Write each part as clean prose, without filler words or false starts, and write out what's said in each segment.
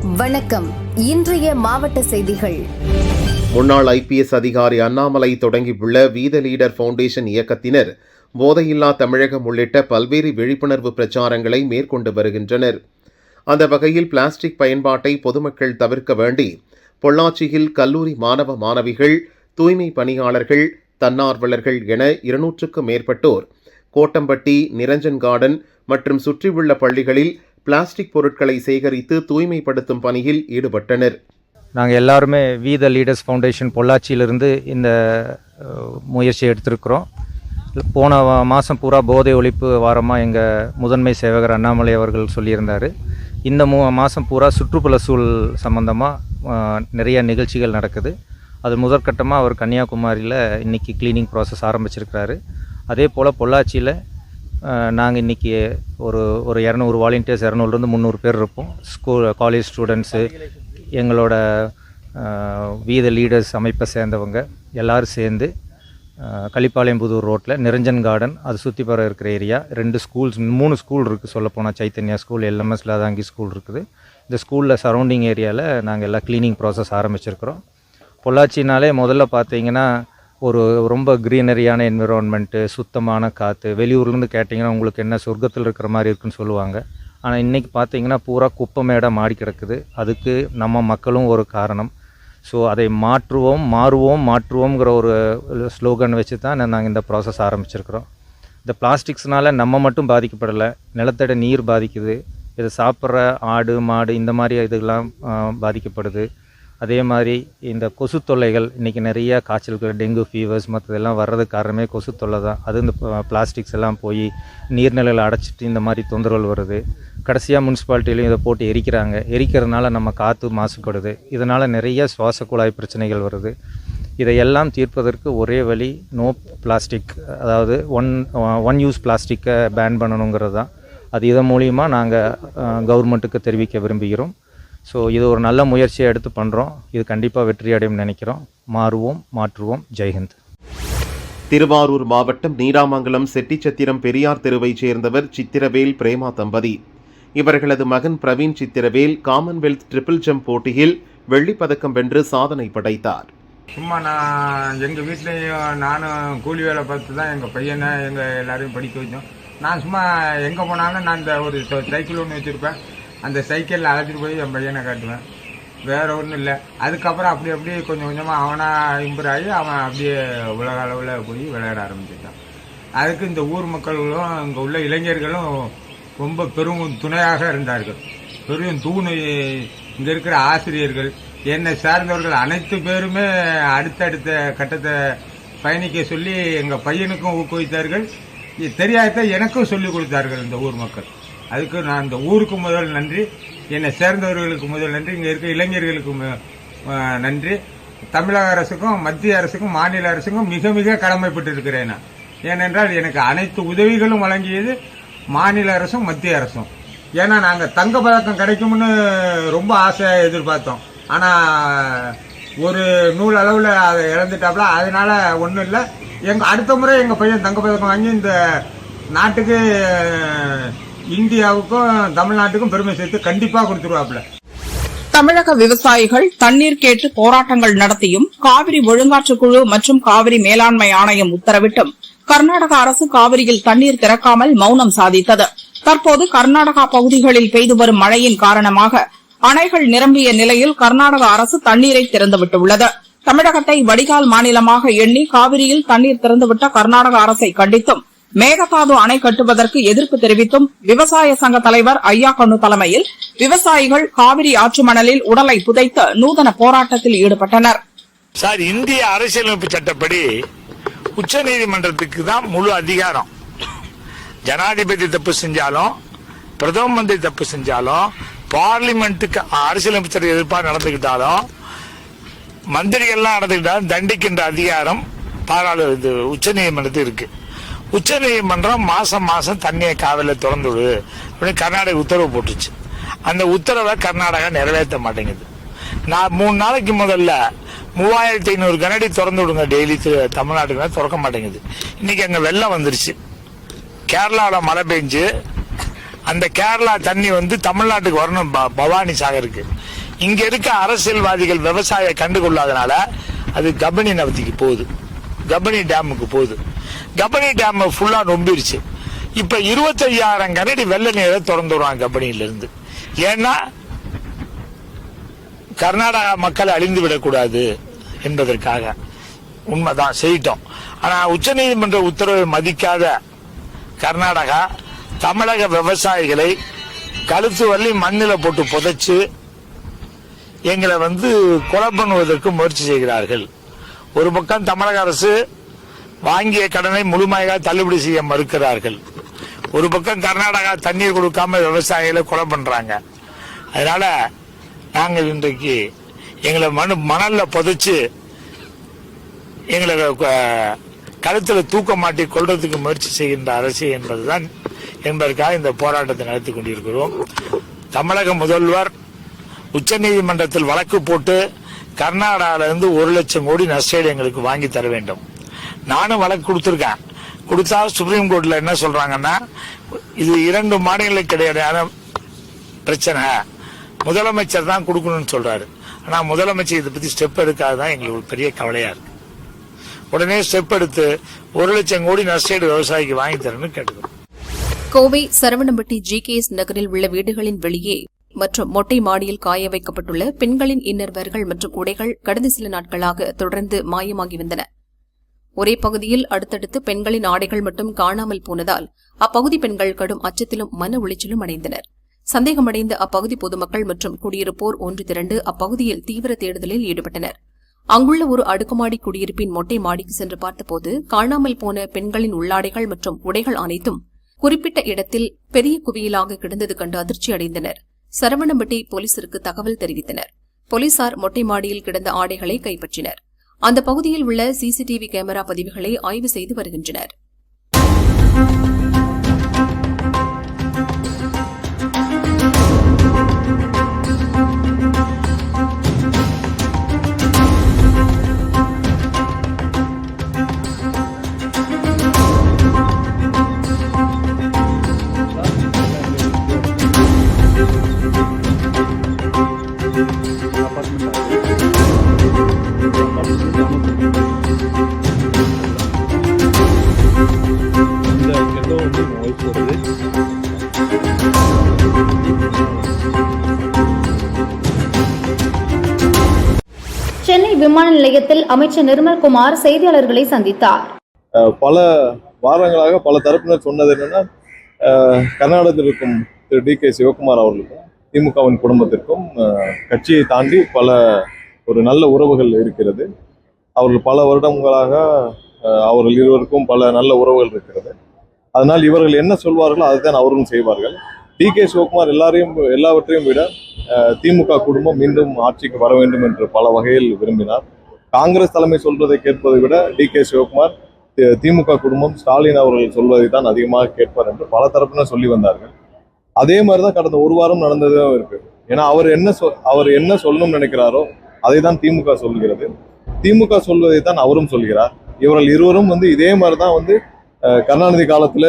வணக்கம். இன்றைய மாவட்ட செய்திகள். முன்னாள் IPS அதிகாரி அண்ணாமலை தொடங்கியுள்ள வீத லீடர் ஃபவுண்டேஷன் இயக்கத்தினர் போதையில்லா தமிழகம் உள்ளிட்ட பல்வேறு விழிப்புணர்வு பிரச்சாரங்களை மேற்கொண்டு வருகின்றனர். அந்த வகையில் பிளாஸ்டிக் பயன்பாட்டை பொதுமக்கள் தவிர்க்க வேண்டி பொள்ளாச்சியில் கல்லூரி மாணவ மாணவிகள், தூய்மை பணியாளர்கள், தன்னார்வலர்கள் என 200க்கும் மேற்பட்டோர் கோட்டம்பட்டி, நிரஞ்சன் கார்டன் மற்றும் சுற்றியுள்ள பள்ளிகளில் பிளாஸ்டிக் பொருட்களை சேகரித்து தூய்மைப்படுத்தும் பணியில் ஈடுபட்டனர். நாங்கள் எல்லாருமே வீத லீடர்ஸ் ஃபவுண்டேஷன் பொள்ளாச்சியிலிருந்து இந்த முயற்சியை எடுத்திருக்கிறோம். போன மாதம் பூரா போதை ஒழிப்பு வாரமாக எங்கள் முதன்மை சேவகர் அண்ணாமலை அவர்கள் சொல்லியிருந்தார். இந்த மாதம் பூரா சுற்றுப்புற சூழல் சம்மந்தமாக நிறைய நிகழ்ச்சிகள் நடக்குது. அது முதற்கட்டமாக அவர் கன்னியாகுமரியில் இன்றைக்கி க்ளீனிங் ப்ராசஸ் ஆரம்பிச்சிருக்கிறாரு. அதே போல் பொள்ளாச்சியில் நாங்கள் இன்றைக்கி ஒரு 200 வாலண்டியர்ஸ், 200லேருந்து 300 பேர் இருப்போம். ஸ்கூல், காலேஜ் ஸ்டூடெண்ட்ஸு, எங்களோட வீத லீடர்ஸ் அமைப்பை சேர்ந்தவங்க எல்லோரும் சேர்ந்து கலிப்பாளையம்புதூர் ரோட்டில் நிரஞ்சன் கார்டன், அது சுற்றி பெற இருக்கிற ஏரியா, 3 ஸ்கூல் இருக்குது. சொல்லப்போனால் சைத்தன்யா ஸ்கூல், LMS லாதாங்கி ஸ்கூல் இருக்குது. இந்த ஸ்கூலில் சரௌண்டிங் ஏரியாவில் நாங்கள் எல்லாம் க்ளீனிங் ப்ராசஸ் ஆரம்பிச்சிருக்கிறோம். பொள்ளாச்சினாலே முதல்ல பார்த்தீங்கன்னா ஒரு ரொம்ப க்ரீனரியான என்விரான்மெண்ட்டு, சுத்தமான காற்று. வெளியூர்லேருந்து கேட்டிங்கன்னா உங்களுக்கு என்ன சொர்க்கத்தில் இருக்கிற மாதிரி இருக்குன்னு சொல்லுவாங்க. ஆனால் இன்றைக்கி பார்த்தீங்கன்னா பூரா குப்பை மேடாக மாடி கிடக்குது. அதுக்கு நம்ம மக்களும் ஒரு காரணம். ஸோ அதை மாற்றுவோங்கிற ஒரு ஸ்லோகன் வச்சு தான் நாங்கள் இந்த ப்ராசஸ் ஆரம்பிச்சிருக்கிறோம். இந்த பிளாஸ்டிக்ஸ்னால் நம்ம மட்டும் பாதிக்கப்படலை, நிலத்தடி நீர் பாதிக்குது. இதை சாப்பிட்ற ஆடு, மாடு, இந்த மாதிரி இதுக்கெல்லாம் பாதிக்கப்படுது. அதே மாதிரி இந்த கொசு தொல்லைகள், இன்றைக்கி நிறைய காய்ச்சல்கள், டெங்கு ஃபீவர்ஸ் மற்றதெல்லாம் வர்றதுக்கு காரணமே கொசு தொல்லை தான். அது இந்த பிளாஸ்டிக்ஸ் எல்லாம் போய் நீர்நிலையில் அடைச்சிட்டு இந்த மாதிரி தொந்தரவுகள் வருது. கடைசியாக முனிசிபாலிட்டிலையும் இதை போட்டு எரிக்கிறதுனால நம்ம காற்று மாசுபடுது. இதனால் நிறைய சுவாச குழாய் பிரச்சனைகள் வருது. இதையெல்லாம் தீர்ப்பதற்கு ஒரே வழி நோ பிளாஸ்டிக், அதாவது ஒன் யூஸ் பிளாஸ்டிக்கை பேன் பண்ணணுங்கிறது தான். அது இதன் மூலிமா நாங்கள் கவர்மெண்ட்டுக்கு தெரிவிக்க விரும்புகிறோம். ஸோ இது ஒரு நல்ல முயற்சியை எடுத்து பண்ணுறோம். இது கண்டிப்பாக வெற்றி அடையும் நினைக்கிறோம். மாற்றுவோம். ஜெய்ஹிந்த். திருவாரூர் மாவட்டம் நீடாமங்கலம் செட்டிச்சத்திரம் பெரியார் தெருவைச் சேர்ந்தவர் சித்திரவேல் பிரேமா தம்பதி. இவர்களது மகன் Praveen Chithiravel Commonwealth triple jump போட்டியில் வெள்ளிப்பதக்கம் வென்று சாதனை படைத்தார். சும்மா நான் எங்கள் வீட்லேயும் நானும் கூலி வேலை பார்த்து தான் எங்கள் பையனை எங்கள் எல்லாரையும் படிக்க வச்சோம். நான் சும்மா எங்கே போனாலும் நான் இந்த ஒரு சைக்கிள் ஒன்று வச்சுருப்பேன். அந்த சைக்கிளில் அழைச்சிட்டு போய் என் பையனை காட்டுவேன். வேறு ஒன்றும் இல்லை. அதுக்கப்புறம் அப்படியே கொஞ்சம் கொஞ்சமாக அவனாக இம்ப்ரூவ் ஆகி அவன் அப்படியே உலக அளவில் போய் விளையாட ஆரம்பிச்சிட்டான். அதுக்கு இந்த ஊர் மக்களும் இங்கே உள்ள இளைஞர்களும் ரொம்ப பெரும் துணையாக இருந்தார்கள். பெரும் தூண் இங்கே இருக்கிற ஆசிரியர்கள், என்னை சார்ந்தவர்கள் அனைத்து பேருமே அடுத்தடுத்த கட்டத்தை பயணிக்க சொல்லி எங்கள் பையனுக்கும் ஊக்குவித்தார்கள். தெரியாத எனக்கும் சொல்லிக் கொடுத்தார்கள் இந்த ஊர் மக்கள். அதுக்கு நான் இந்த ஊருக்கு முதல் நன்றி, என்னை சேர்ந்தவர்களுக்கு முதல் நன்றி, இங்கே இருக்க இளைஞர்களுக்கு நன்றி. தமிழக அரசுக்கும், மத்திய அரசுக்கும், மாநில அரசுக்கும் மிக மிக கடமைப்பட்டு இருக்கிறேன் நான். ஏனென்றால் எனக்கு அனைத்து உதவிகளும் வழங்கியது மாநில அரசும் மத்திய அரசும். ஏன்னா நாங்கள் தங்க பதக்கம் கிடைக்கும்னு ரொம்ப ஆசையாக எதிர்பார்த்தோம். ஆனால் ஒரு நூல் அளவில் அதை இழந்துட்டாப்ல. அதனால ஒன்றும் இல்லை. அடுத்த முறை எங்கள் பையன் தங்க பதக்கம் வாங்கி இந்த நாட்டுக்கு, இந்தியாவுக்கும் தமிழ்நாட்டுக்கும் பெருமை சேர்த்து கண்டிப்பாக கொடுத்துருவாப்ல. தமிழக விவசாயிகள் தண்ணீர் கேட்டு போராட்டங்கள் நடத்தியும், காவிரி ஒழுங்காற்றுக்குழு மற்றும் காவிரி மேலாண்மை ஆணையம் உத்தரவிட்டும் கர்நாடக அரசு காவிரியில் தண்ணீர் திறக்காமல் மௌனம் சாதித்தது. தற்போது கர்நாடகா பகுதிகளில் பெய்து வரும் மழையின் காரணமாக அணைகள் நிரம்பிய நிலையில் கர்நாடக அரசு தண்ணீரை திறந்துவிட்டுள்ளது. தமிழகத்தை வடிகால் மாநிலமாக எண்ணி காவிரியில் தண்ணீர் திறந்துவிட்ட கர்நாடக அரசை கண்டித்தும், மேகதாது அணை கட்டுவதற்கு எதிர்ப்பு தெரிவித்தும் விவசாய சங்க தலைவர் ஐயாக்கண்ணு தலைமையில் விவசாயிகள் காவிரி ஆற்று மணலில் உடலை புதைத்து நூதன போராட்டத்தில் ஈடுபட்டனர். சார், இந்திய அரசியலமைப்பு சட்டப்படி உச்சநீதிமன்றத்துக்கு தான் முழு அதிகாரம். ஜனாதிபதி தப்பு செஞ்சாலும், பிரதம மந்திரி தப்பு செஞ்சாலும், பார்லிமெண்ட்டுக்கு அரசியலமைப்பு சட்ட எதிர்ப்பாக நடந்துகிட்டாலும், மந்திரிகள்லாம் நடந்துகிட்டாலும் தண்டிக்கின்ற அதிகாரம் உச்சநீதிமன்றத்துக்கு இருக்கு. உச்சநீதிமன்றம் மாசம் தண்ணியை காவிரியில் திறந்து விடு அப்படின்னு கர்நாடகா உத்தரவு போட்டுச்சு. அந்த உத்தரவை கர்நாடகா நிறைவேற்ற மாட்டேங்குது. 3 நாளைக்கு முதல்ல 3500 கனஅடி திறந்து விடுங்க டெய்லி தமிழ்நாட்டுக்கு, திறக்க மாட்டேங்குது. இன்னைக்கு அங்க வெள்ளம் வந்துருச்சு. கேரளாவில் மழை பெஞ்சு அந்த கேரளா தண்ணி வந்து தமிழ்நாட்டுக்கு வரணும் பவானி சாகருக்கு. இங்க இருக்க அரசியல்வாதிகள் விவசாய கண்டுகொள்ளாதனால அது கபினி நதிக்கு போகுது, கபினி டேமுக்கு போகுது. கபினி டேம் ஃபுல்லா நொம்பிருச்சு. இப்ப 25,000 கனடி வெள்ள நீரை திறந்து விடுவாங்க கபினியிலிருந்து. ஏன்னா கர்நாடகா மக்கள் அழிந்து விடக்கூடாது என்பதற்காக. உண்மைதான், செய்யிட்டோம். ஆனா உச்சநீதிமன்ற உத்தரவை மதிக்காத கர்நாடகா தமிழக விவசாயிகளை கழுத்து வள்ளி மண்ணில போட்டு புதைச்சு எங்களை வந்து கொலை பண்ணுவதற்கு முயற்சி செய்கிறார்கள். ஒரு பக்கம் தமிழக அரசு வாங்கிய கடனை முழுமையாக தள்ளுபடி செய்ய மறுக்கிறார்கள். ஒரு பக்கம் கர்நாடகா தண்ணீர் கொடுக்காம விவசாயிகளை கொலை பண்றாங்க. அதனால நாங்கள் இன்றைக்கு எங்களை மணல்ல புதைச்சு எங்களை கழுத்துல தூக்க மாட்டி கொள்றதுக்கு முயற்சி செய்கின்ற அரசு என்பதற்காக இந்த போராட்டத்தை நடத்தி கொண்டிருக்கிறோம். தமிழக முதல்வர் உச்சநீதிமன்றத்தில் வழக்கு போட்டு கர்நாடகாவிலிருந்து 1,00,000 கோடி நஷ்டஈடு எங்களுக்கு வாங்கி தர வேண்டும். நானும் வழக்கு கொடுத்திருக்கேன். கொடுத்தா சுப்ரீம் கோர்ட்ல என்ன சொல்றாங்கன்னா, இது 2 மாநிலங்களுக்கு இடையிலான பிரச்சனை, முதலமைச்சர் தான் கொடுக்கணும்னு சொல்றாரு. ஆனா முதலமைச்சர் இதை பத்தி ஸ்டெப் எடுக்காததான் எங்களுக்கு ஒரு பெரிய கவலையா இருக்கு. உடனே ஸ்டெப் எடுத்து 1,00,000 கோடி நஷ்டஈடு விவசாயிக்கு வாங்கி தரணும்னு கேட்டுக்கிறோம். கோவை சரவணம்பட்டி GKS நகரில் உள்ள வீடுகளின் வெளியே மற்றும் மொட்டை மாடியில் காய வைக்கப்பட்டுள்ள பெண்களின் இன்னர்வேர்கள் மற்றும் உடைகள் கடந்த சில நாட்களாக தொடர்ந்து மாயமாகி வந்தன. ஒரே பகுதியில் அடுத்தடுத்து பெண்களின் ஆடைகள் மட்டும் காணாமல் போனதால் அப்பகுதி பெண்கள் கடும் அச்சத்திலும் மன உளைச்சலும் அடைந்தனர். சந்தேகமடைந்த அப்பகுதி பொதுமக்கள் மற்றும் குடியிருப்போர் ஒன்று திரண்டு அப்பகுதியில் தீவிர தேடுதலில் ஈடுபட்டனர். அங்குள்ள ஒரு அடுக்குமாடி குடியிருப்பின் மொட்டை மாடிக்கு சென்று பார்த்தபோது காணாமல் போன பெண்களின் உள்ளாடைகள் மற்றும் உடைகள் அனைத்தும் குறிப்பிட்ட இடத்தில் பெரிய குவியலாக கிடந்தது கண்டு அதிர்ச்சி அடைந்தனர். சரவணம்பட்டி போலீசிற்கு தகவல் தெரிவித்தனர். போலீசார் மொட்டை மாடியில் கிடந்த ஆடைகளை கைப்பற்றினர். அந்த பகுதியில் உள்ள CCTV கேமரா பதிவுகளை ஆய்வு செய்து வருகின்றனர். சென்னை விமான நிலையத்தில் அமைச்சர் நிர்மல்குமார் செய்தியாளர்களை சந்தித்தார். பல வாரங்களாக பல தரப்பினர் சொன்னது என்னன்னா, கர்நாடகத்தில் இருக்கும் திரு DK சிவகுமார் அவர்களுக்கும் திமுகவின் குடும்பத்திற்கும் கட்சியை தாண்டி ஒரு நல்ல உறவுகள் இருக்கிறது. அவர்கள் பல வருடங்களாக அவர்கள் இருவருக்கும் பல நல்ல உறவுகள் இருக்கிறது. அதனால் இவர்கள் என்ன சொல்வார்களோ அதுதான் அவர்களும் செய்வார்கள். DK சிவகுமார் எல்லாவற்றையும் விட திமுக குடும்பம் மீண்டும் ஆட்சிக்கு வர வேண்டும் என்று பல வகையில் விரும்பினார். காங்கிரஸ் தலைமை சொல்வதை கேட்பதை விட DK சிவகுமார் திமுக குடும்பம் ஸ்டாலின் அவர்கள் சொல்வதை தான் அதிகமாக கேட்பார் என்று பல தரப்பினர் சொல்லி வந்தார்கள். அதே மாதிரிதான் கடந்த ஒரு வாரம் நடந்ததும் இருக்கு. ஏன்னா அவர் என்ன சொல்லணும்னு நினைக்கிறாரோ அதை தான் திமுக சொல்கிறது. திமுக சொல்வதை தான் அவரும் சொல்கிறார். இவர்கள் இருவரும் இதே மாதிரிதான் கருணாநிதி காலத்திலே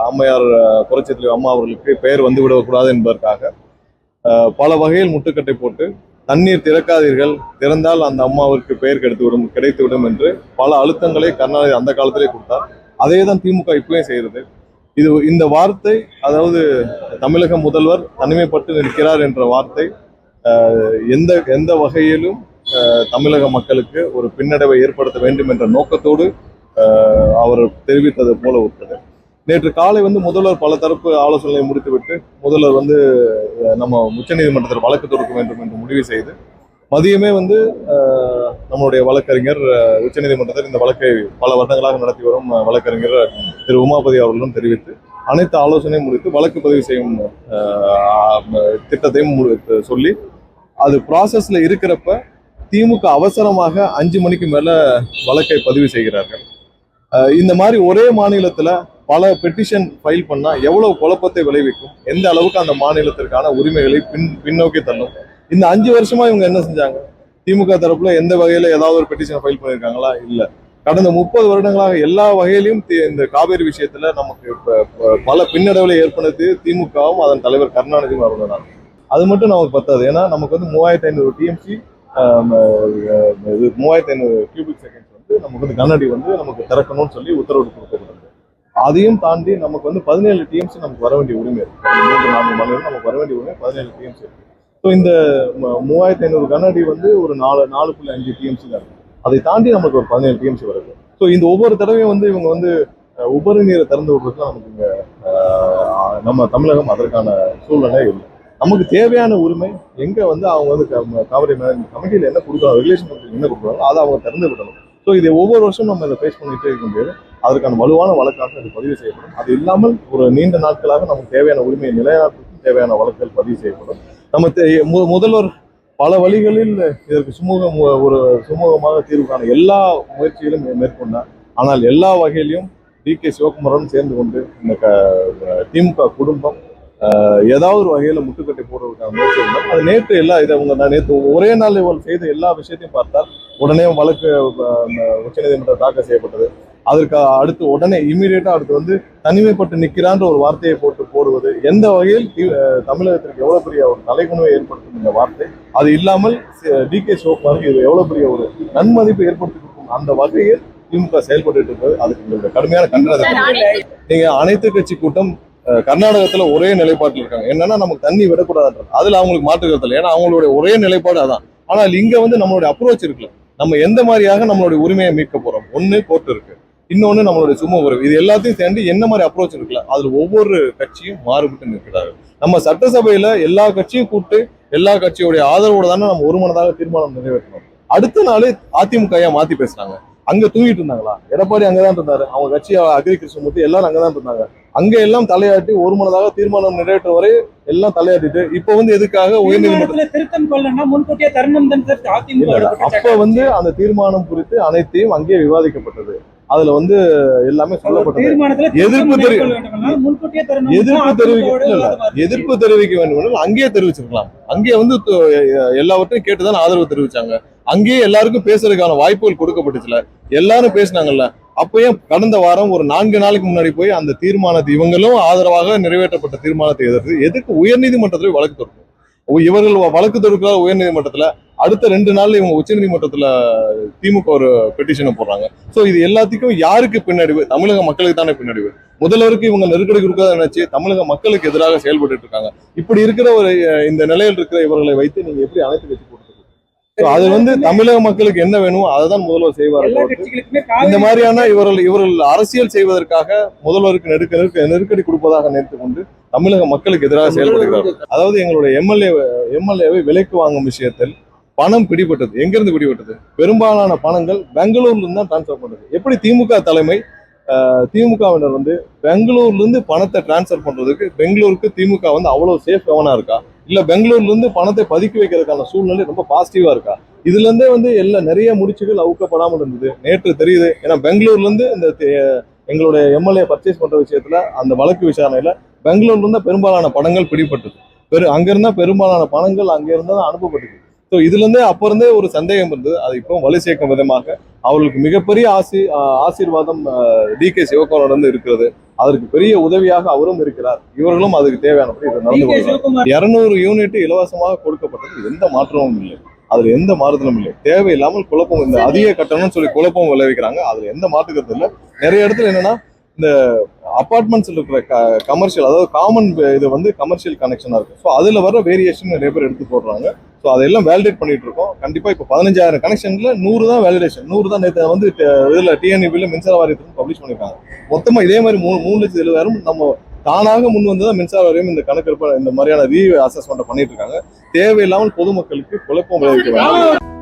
அம்மையார் புரட்சித் தலைவர் அம்மா அவர்களுக்கு பெயர் விடக்கூடாது என்பதற்காக பல வகையில் முட்டுக்கட்டை போட்டு தண்ணீர் திறக்காதீர்கள், திறந்தால் அந்த அம்மாவிற்கு பெயர் கிடைத்துவிடும் என்று பல அழுத்தங்களை கருணாநிதி அந்த காலத்திலே கொடுத்தார். அதே தான் திமுக இப்பவும் செய்கிறது. இந்த வார்த்தை, அதாவது தமிழக முதல்வர் தனிமைப்பட்டு நிற்கிறார் என்ற வார்த்தை எந்த வகையிலும் தமிழக மக்களுக்கு ஒரு பின்னடைவை ஏற்படுத்த வேண்டும் என்ற நோக்கத்தோடு அவர் தெரிவித்தது போல விட்டது. நேற்று காலை முதல்வர் பல தரப்பு ஆலோசனையை முடித்துவிட்டு முதல்வர் நம்ம உச்சநீதிமன்றத்தில் வழக்கு தொடுக்க வேண்டும் என்று முடிவு செய்து மதியமே நம்மளுடைய வழக்கறிஞர் உச்சநீதிமன்றத்தில் இந்த வழக்கை பல வருடங்களாக நடத்தி வரும் வழக்கறிஞர் திரு உமாபதி அவர்களும் தெரிவித்து அனைத்து ஆலோசனையும் முடித்து வழக்கு பதிவு செய்யும் திட்டத்தையும் சொல்லி அது ப்ராசஸ்ல இருக்கிறப்ப திமுக அவசரமாக 5 மணிக்கு மேல வழக்கை பதிவு செய்கிறார்கள். இந்த மாதிரி ஒரே மாநிலத்துல பல பெட்டிஷன் ஃபைல் பண்ணா எவ்வளவு குழப்பத்தை விளைவிக்கும், எந்த அளவுக்கு அந்த மாநிலத்திற்கான உரிமைகளை பின்னோக்கி தள்ளும். இந்த 5 வருஷமா இவங்க என்ன செஞ்சாங்க? திமுக தரப்புல எந்த வகையில ஏதாவது ஒரு பெட்டிஷன் ஃபைல் பண்ணியிருக்காங்களா? இல்ல. கடந்த 30 வருடங்களாக எல்லா வகையிலும் இந்த காவேரி விஷயத்துல நமக்கு பல பின்னடைவுகளை ஏற்படுத்தி திமுகவும் அதன் தலைவர் கருணாநிதியும் அவர்கள். அது மட்டும் நமக்கு பத்தாது. ஏன்னா நமக்கு வந்து 3500 டிஎம்சி 3500 கியூபிக் செகண்ட்ஸ் வந்து நமக்கு வந்து கண்ணாடி வந்து நமக்கு திறக்கணும்னு சொல்லி உத்தரவு கொடுக்கப்பட்டது. அதையும் தாண்டி நமக்கு வந்து 17 டிஎம்சி நமக்கு வர வேண்டிய உரிமை இருக்கு. 3-4 மணி நேரம் நமக்கு வர வேண்டிய உரிமை 17 டிஎம்சி இருக்கு. ஸோ இந்த 3500 கண்ணாடி வந்து ஒரு 4.5 டிஎம்சி தான் இருக்கு. அதை தாண்டி நமக்கு ஒரு 17 டிஎம்சி வருது. ஸோ இந்த ஒவ்வொரு தடவையும் வந்து இவங்க வந்து உபரி நீரை திறந்து விடுறதுலாம் நமக்கு இங்க நம்ம தமிழகம் அதற்கான சூழ்நிலை இல்லை. நமக்கு தேவையான உரிமை எங்க வந்து அவங்க வந்து காவிரி கமிட்டியில என்ன கொடுக்குறாங்க, ரெகுலேஷன் கமிட்டியில் என்ன கொடுக்குறாங்க அதை அவங்க திறந்து விடணும். ஸோ இதை ஒவ்வொரு வருஷம் நம்ம இதை ஃபேஸ் பண்ணிட்டே இருக்கும்போது அதற்கான வலுவான வழக்காக அது பதிவு செய்யப்படும். அது இல்லாமல் ஒரு நீண்ட நாட்களாக நமக்கு தேவையான உரிமையை நிலைநாட்டுவதற்கு தேவையான வழக்குகள் பதிவு செய்யப்படும். நம்ம முதல்வர் பல வழிகளில் இதற்கு சுமூகமாக தீர்வு காண எல்லா முயற்சிகளும் மேற்கொண்டார். ஆனால் எல்லா வகையிலும் டி.கே. சிவகுமாருடன் சேர்ந்து கொண்டு இந்த திமுக குடும்பம் ஏதாவது ஒரு வகையில முட்டுக்கட்டை போடுறதுக்கான முயற்சி இருந்தால் அது நேற்று நான் நேற்று ஒரே நாள் இவள் செய்த எல்லா விஷயத்தையும் பார்த்தால் உடனே வழக்கு உச்சநீதிமன்றம் தாக்கல் செய்யப்பட்டது. அதற்கு அடுத்து உடனே இமீடியட்டா அடுத்து வந்து தனிமைப்பட்டு நிற்கிறான்ற ஒரு வார்த்தையை போடுவது எந்த வகையில் தமிழகத்திற்கு எவ்வளவு பெரிய ஒரு தலைகுணவை ஏற்படுத்தும் இந்த வார்த்தை. அது இல்லாமல் டி.கே. சிவகுமாருக்கு இது எவ்வளவு பெரிய ஒரு நன்மதிப்பு ஏற்படுத்தி கொடுக்கும் அந்த வகையில் திமுக செயல்பட்டு இருப்பது அதுக்கு கடுமையான கண்டனம். நீங்க அனைத்து கட்சி கூட்டம் கர்நாடகத்துல ஒரே நிலைப்பாட்டில் இருக்காங்க. என்னன்னா நமக்கு தண்ணி விடக்கூடாதுன்றது அதுல அவங்களுக்கு மாற்று கருத்து இல்லை. ஏன்னா அவங்களுடைய ஒரே நிலைப்பாடு அதான். ஆனால் இங்க வந்து நம்மளுடைய அப்ரோச் இருக்குல்ல, நம்ம எந்த மாதிரியாக நம்மளுடைய உரிமையை மீட்க போறோம். ஒண்ணு கோர்ட் இருக்கு, இன்னொன்னு நம்மளுடைய சும உறவு. இது எல்லாத்தையும் சேர்ந்து என்ன மாதிரி அப்ரோச் இருக்குல்ல அதுல ஒவ்வொரு கட்சியும் மாறுபட்டு நிற்கிறார்கள். நம்ம சட்டசபையில எல்லா கட்சியும் கூப்பிட்டு எல்லா கட்சியுடைய ஆதரவோட தானே நம்ம ஒருமனதாக தீர்மானம் நிறைவேற்றணும். அடுத்த நாள் அதிமுக மாத்தி பேசுறாங்க. அங்க தூங்கிட்டு இருந்தாங்களா? எடப்பாடி அங்கதான் இருந்தாரு, அவங்க கட்சி அக்ரி கிருஷ்ணமூர்த்தி எல்லாரும் அங்கதான் இருந்தாங்க. அங்க எல்லாம் தலையாட்டி ஒருமனதாக தீர்மானம் நிறைவேற்ற வரை எல்லாம் தலையாட்டிட்டு இப்ப வந்து எதுக்காக உயர்நீதிமன்றத்தில் திருத்தம் கொள்ளனா முன்கூட்டியே தருணம் அப்ப வந்து அந்த தீர்மானம் குறித்து அனைத்தையும் அங்கே விவாதிக்கப்பட்டது. அதுல வந்து எல்லாமே சொல்லப்பட்டது. எதிர்ப்பு தெரிவிக்க வேண்டும் அங்கேயே தெரிவிச்சிருக்கலாம். அங்கேயே வந்து எல்லாவற்றையும் கேட்டுதான் ஆதரவு தெரிவிச்சாங்க. அங்கேயே எல்லாருக்கும் பேசுறதுக்கான வாய்ப்புகள் கொடுக்கப்பட்டுச்சுல, எல்லாரும் பேசினாங்கல்ல. அப்பயும் கடந்த வாரம் ஒரு 4 நாளைக்கு முன்னாடி போய் அந்த தீர்மானத்தை இவங்களும் ஆதரவாக நிறைவேற்றப்பட்ட தீர்மானத்தை எதிர்த்து உயர்நீதிமன்றத்தில் வழக்கு தொடுக்கும். இவர்கள் வழக்கு தொடுக்கிறார் உயர்நீதிமன்றத்துல. அடுத்த 2 நாள்ல இவங்க உச்சநீதிமன்றத்துல திமுக ஒரு பெட்டிஷனை போடுறாங்க. சோ இது எல்லாத்துக்கும் யாருக்கு பின்னடைவு? தமிழக மக்களுக்கு தானே பின்னடைவு. முதல்வருக்கு இவங்க நெருக்கடி கொடுக்காத நினைச்சு தமிழக மக்களுக்கு எதிராக செயல்பட்டு இருக்காங்க. இப்படி இருக்கிற ஒரு இந்த நிலையில் இருக்கிற இவர்களை வைத்து நீங்க எப்படி அனைத்து கட்சி போட்டு அது வந்து தமிழக மக்களுக்கு என்ன வேணுமோ அதை தான் முதல்வர் செய்வார். இந்த மாதிரியான இவர்கள் அரசியல் செய்வதற்காக முதல்வருக்கு நெருக்கடி கொடுப்பதாக நினைத்துக் கொண்டு தமிழக மக்களுக்கு எதிராக செயல்படுகிறார்கள். அதாவது எங்களுடைய எம்எல்ஏவை விலைக்கு வாங்கும் விஷயத்தில் பணம் பிடிபட்டது. எங்கிருந்து பிடிபட்டது? பெரும்பாலான பணங்கள் பெங்களூர்ல இருந்து தான் டிரான்ஸ்பர் பண்றது. எப்படி திமுக தலைமை திமுகவினர் வந்து பெங்களூர்ல இருந்து பணத்தை டிரான்ஸ்பர் பண்றதுக்கு பெங்களூருக்கு திமுக வந்து அவ்வளவு சேஃப் கவனா இருக்கா? இல்ல பெங்களூர்ல இருந்து பணத்தை பதுக்கி வைக்கிறதுக்கான சூழ்நிலை ரொம்ப பாசிட்டிவா இருக்கா? இதுல இருந்தே வந்து நிறைய முடிச்சுகள் அவுக்கப்படாமல் இருந்தது. நேற்று தெரியுது. ஏன்னா பெங்களூர்ல இருந்து இந்த எங்களுடைய எம்எல்ஏ பர்ச்சேஸ் பண்ற விஷயத்துல அந்த வழக்கு விசாரணையில பெங்களூர்ல இருந்து பெரும்பாலான பணங்கள் பிடிபட்டது. அங்கிருந்தா பெரும்பாலான பணங்கள் அங்க இருந்தா அனுப்பப்பட்டது. ஸோ இதுல இருந்தே அப்ப இருந்தே ஒரு சந்தேகம் இருந்தது. அது இப்போ வலு சேர்க்கும் விதமாக அவர்களுக்கு மிகப்பெரிய ஆசீர்வாதம் டி.கே. சிவகுமாரோட இருக்கிறது. அதற்கு பெரிய உதவியாக அவரும் இருக்கிறார். இவர்களும் அதுக்கு தேவையானபடி நடந்து கொள்கிறார். 200 யூனிட் இலவசமாக கொடுக்கப்பட்டது எந்த மாற்றமும் இல்லை. அதுல எந்த மாறுதலும் இல்லை. தேவையில்லாமல் குழப்பம், இந்த அதிக கட்டணம்னு சொல்லி குழப்பம் விளைவிக்கிறாங்க. அதுல எந்த மாற்றுக்கிறது இல்லை. நிறைய இடத்துல என்னன்னா இந்த அபார்ட்மெண்ட்ஸ் இருக்கிற கமர்ஷியல், அதாவது காமன் இது வந்து கமர்ஷியல் கனெக்ஷனா இருக்கு. ஸோ அதுல வர வேரியேஷன் நிறைய பேர் எடுத்து போடுறாங்க. ஸோ அதெல்லாம் வேலிடேட் பண்ணிட்டு இருக்கோம். கண்டிப்பா இப்போ 15,000 கனெக்ஷன்ல 100 தான் வேலிடேஷன். 100 தான் நேற்று வந்து இதுல டிஎன்இபில மின்சார வாரியத்துக்கு பப்ளிஷ் பண்ணிருக்காங்க. மொத்தமா இதே மாதிரி 3,70,000 நம்ம தானாக முன் வந்துதான் மின்சார வாரியம் இந்த கணக்கெடுப்பு இந்த மாதிரியான அசஸ்மெண்ட் பண்ணிட்டு இருக்காங்க. தேவையில்லாமல் பொதுமக்களுக்கு குழப்பம் விளைவிக்க வேண்டாம்.